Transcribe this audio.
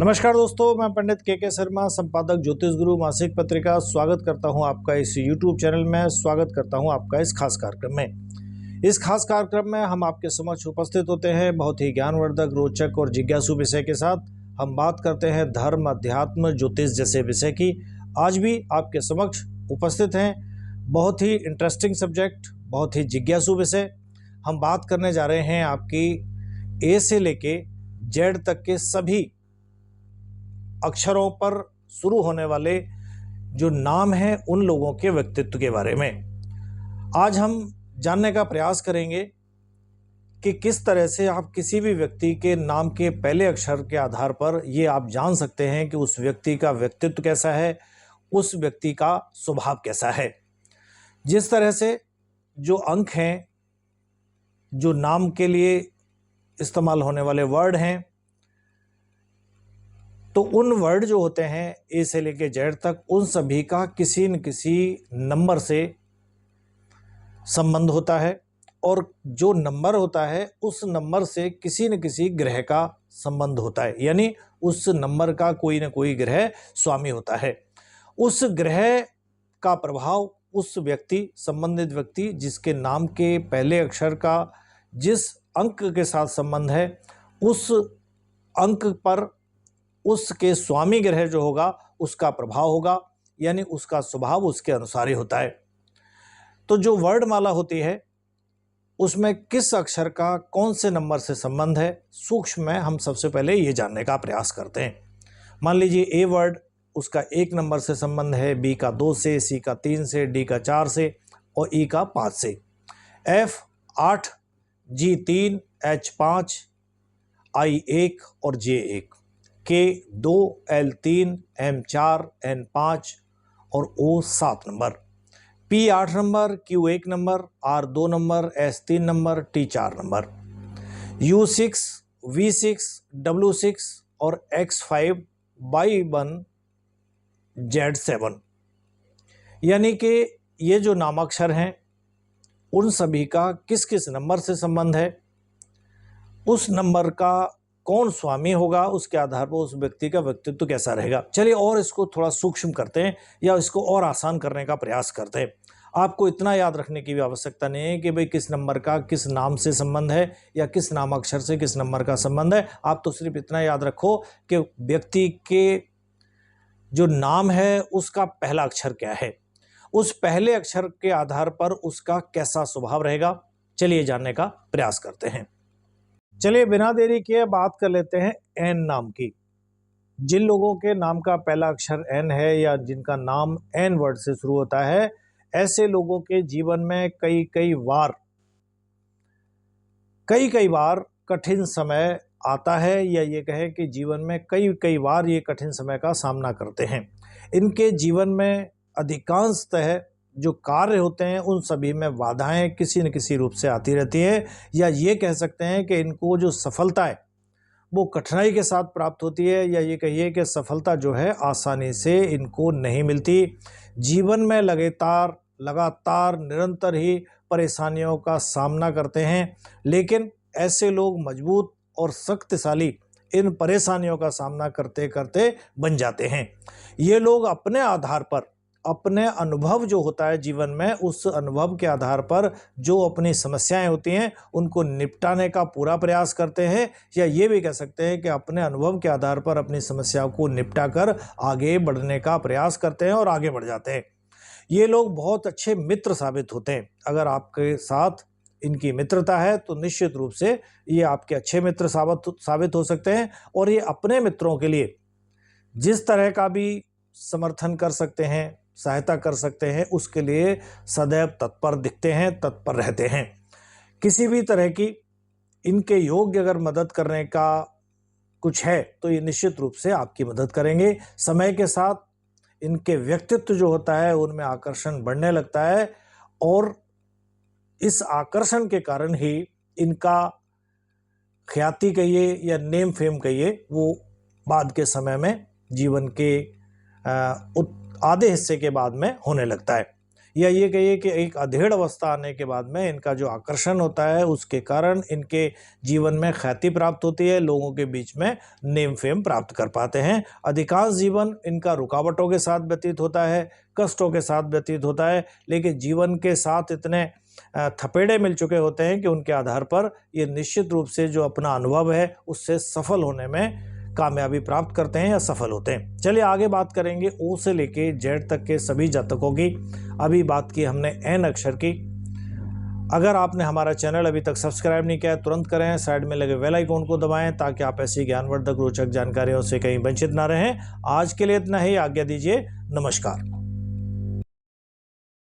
नमस्कार दोस्तों, मैं पंडित के शर्मा, संपादक ज्योतिष गुरु मासिक पत्रिका, स्वागत करता हूं आपका इस YouTube चैनल में। स्वागत करता हूं आपका इस खास कार्यक्रम में। इस खास कार्यक्रम में हम आपके समक्ष उपस्थित होते हैं बहुत ही ज्ञानवर्धक, रोचक और जिज्ञासु विषय के साथ। हम बात करते हैं धर्म, अध्यात्म, ज्योतिष जैसे विषय की। आज भी आपके समक्ष उपस्थित हैं बहुत ही इंटरेस्टिंग सब्जेक्ट, बहुत ही जिज्ञासु विषय। हम बात करने जा रहे हैं आपकी ए से लेके जेड तक के सभी अक्षरों पर शुरू होने वाले जो नाम हैं उन लोगों के व्यक्तित्व के बारे में। आज हम जानने का प्रयास करेंगे कि किस तरह से आप किसी भी व्यक्ति के नाम के पहले अक्षर के आधार पर ये आप जान सकते हैं कि उस व्यक्ति का व्यक्तित्व कैसा है, उस व्यक्ति का स्वभाव कैसा है। जिस तरह से जो अंक हैं, जो नाम के लिए इस्तेमाल होने वाले वर्ड हैं, तो उन वर्ड जो होते हैं ए से लेके जेड तक, उन सभी का किसी न किसी नंबर से संबंध होता है, और जो नंबर होता है उस नंबर से किसी न किसी ग्रह का संबंध होता है, यानी उस नंबर का कोई न कोई ग्रह स्वामी होता है। उस ग्रह का प्रभाव उस व्यक्ति, संबंधित व्यक्ति जिसके नाम के पहले अक्षर का जिस अंक के साथ संबंध है, उस अंक पर उसके स्वामी ग्रह जो होगा उसका प्रभाव होगा, यानी उसका स्वभाव उसके अनुसार ही होता है। तो जो वर्णमाला होती है उसमें किस अक्षर का कौन से नंबर से संबंध है, सूक्ष्म में हम सबसे पहले ये जानने का प्रयास करते हैं। मान लीजिए ए वर्ड, उसका 1 नंबर से संबंध है, बी का 2 से, सी का 3 से, डी का 4 से और ई का 5 से। एफ 8, जी 3, एच 5, आई 1 और जे 1, के 2, एल 3, एम 4, एन 5 और O 7 number, P 8 number, Q 1 number, R 2 number, S 3 number, T 4 number, U 6, V 6, W 6 और एक्स 5, वाई 1, जेड 7। यानी कि ये जो नामाक्षर हैं उन सभी का किस किस नंबर से संबंध है, उस नंबर का कौन स्वामी होगा, उसके आधार पर उस व्यक्ति का व्यक्तित्व कैसा रहेगा। चलिए और इसको थोड़ा सूक्ष्म करते हैं या इसको और आसान करने का प्रयास करते हैं। आपको इतना याद रखने की भी आवश्यकता नहीं है कि भाई किस नंबर का किस नाम से संबंध है या किस नामाक्षर से किस नंबर का संबंध है। आप तो सिर्फ इतना याद रखो कि व्यक्ति के जो नाम है उसका पहला अक्षर क्या है, उस पहले अक्षर के आधार पर उसका कैसा स्वभाव रहेगा। चलिए जानने का प्रयास करते हैं। चलिए बिना देरी किए बात कर लेते हैं एन नाम की। जिन लोगों के नाम का पहला अक्षर एन है या जिनका नाम एन वर्ड से शुरू होता है, ऐसे लोगों के जीवन में कई कई बार कठिन समय आता है, या ये कहें कि जीवन में कई बार ये कठिन समय का सामना करते हैं। इनके जीवन में अधिकांशतः जो कार्य होते हैं उन सभी में बाधाएं किसी न किसी रूप से आती रहती है, या ये कह सकते हैं कि इनको जो सफलता है वो कठिनाई के साथ प्राप्त होती है, या ये कहिए कि सफलता जो है आसानी से इनको नहीं मिलती। जीवन में लगातार निरंतर ही परेशानियों का सामना करते हैं, लेकिन ऐसे लोग मजबूत और शक्तिशाली इन परेशानियों का सामना करते करते बन जाते हैं। ये लोग अपने आधार पर, अपने अनुभव जो होता है जीवन में, उस अनुभव के आधार पर जो अपनी समस्याएं होती हैं उनको निपटाने का पूरा प्रयास करते हैं, या ये भी कह सकते हैं कि अपने अनुभव के आधार पर अपनी समस्याओं को निपटाकर आगे बढ़ने का प्रयास करते हैं और आगे बढ़ जाते हैं। ये लोग बहुत अच्छे मित्र साबित होते हैं। अगर आपके साथ इनकी मित्रता है तो निश्चित रूप से ये आपके अच्छे मित्र साबित हो सकते हैं, और ये अपने मित्रों के लिए जिस तरह का भी समर्थन कर सकते हैं, सहायता कर सकते हैं, उसके लिए सदैव तत्पर दिखते हैं, तत्पर रहते हैं। किसी भी तरह की इनके योग्य अगर मदद करने का कुछ है तो ये निश्चित रूप से आपकी मदद करेंगे। समय के साथ इनके व्यक्तित्व जो होता है उनमें आकर्षण बढ़ने लगता है, और इस आकर्षण के कारण ही इनका ख्याति कहिए या नेम फेम कहिए, वो बाद के समय में जीवन के आधे हिस्से के बाद में होने लगता है। या ये कहिए कि एक अधेड़ अवस्था आने के बाद में इनका जो आकर्षण होता है उसके कारण इनके जीवन में ख्याति प्राप्त होती है, लोगों के बीच में नेम फेम प्राप्त कर पाते हैं। अधिकांश जीवन इनका रुकावटों के साथ व्यतीत होता है, कष्टों के साथ व्यतीत होता है, लेकिन जीवन के साथ इतने थपेड़े मिल चुके होते हैं कि उनके आधार पर ये निश्चित रूप से जो अपना अनुभव है उससे सफल होने में कामयाबी प्राप्त करते हैं या सफल होते हैं। चलिए आगे बात करेंगे ओ से लेके जेड तक के सभी जातकों की। अभी बात की हमने एन अक्षर की। अगर आपने हमारा चैनल अभी तक सब्सक्राइब नहीं किया है तुरंत करें, साइड में लगे बेल आइकन को दबाएं ताकि आप ऐसी ज्ञानवर्धक रोचक जानकारियों से कहीं वंचित ना रहें। आज के लिए इतना ही, आज्ञा दीजिए, नमस्कार।